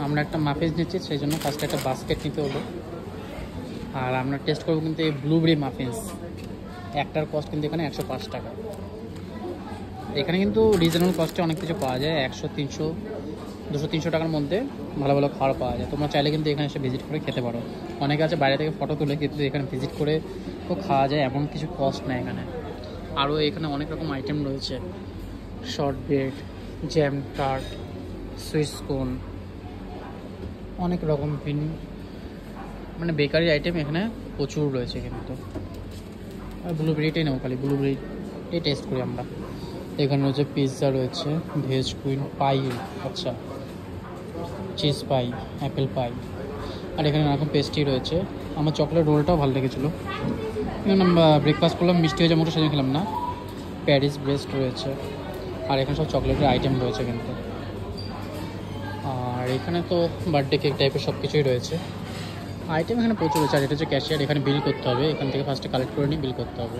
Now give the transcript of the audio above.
আমরা একটা মাফিজ নিচ্ছি, সেই জন্য ফার্স্টে একটা বাস্কেট নিতে হলো। আর আমরা টেস্ট করবো কিন্তু এই ব্লুবেরি মাফিন্স, একটার কস্ট কিন্তু এখানে 105 টাকা। এখানে কিন্তু রিজনেবল কস্টে অনেক কিছু পাওয়া যায়, 100, 300, 200, 300 টাকার মধ্যে ভালো ভালো খাবার পাওয়া যায়। তোমরা চাইলে কিন্তু এখানে এসে ভিজিট করে খেতে পারো। অনেকে আছে বাইরে থেকে ফটো তুলে, কিন্তু এখানে ভিজিট করে তো খাওয়া যায়, এমন কিছু কস্ট নেই এখানে। আরও এখানে অনেক রকম আইটেম রয়েছে, short bread, jam tart, Swiss কোন, অনেক রকম মানে বেকারি আইটেম এখানে প্রচুর রয়েছে কিন্তু। আর ব্লুবেরিটাই নেবো, খালি ব্লুবেরিটাই টেস্ট করি আমরা। এখানে রয়েছে পিৎজা, রয়েছে ভেজ কুইন পাই, আচ্ছা চিজ পাই, অ্যাপেল পাই, আর এখানে নানারকম পেস্ট্রি রয়েছে। আমার চকলেট রোলটাও ভালো লেগেছিলো। এখানে ব্রেকফাস্ট করলাম, মিষ্টি হয়ে যাবো সেজন্য খেলাম না। প্যারিস ব্রেস্ট রয়েছে, আর এখানে সব চকলেটের আইটেম রয়েছে কিন্তু। আর এখানে তো বার্থডে কেক টাইপের সব কিছুই রয়েছে, আইটেম এখানে প্রচুর রয়েছে। আর এটা হচ্ছে ক্যাশিয়ার, এখানে বিল করতে হবে, এখান থেকে ফার্স্টে কালেক্ট করে নিয়ে বিল করতে হবে।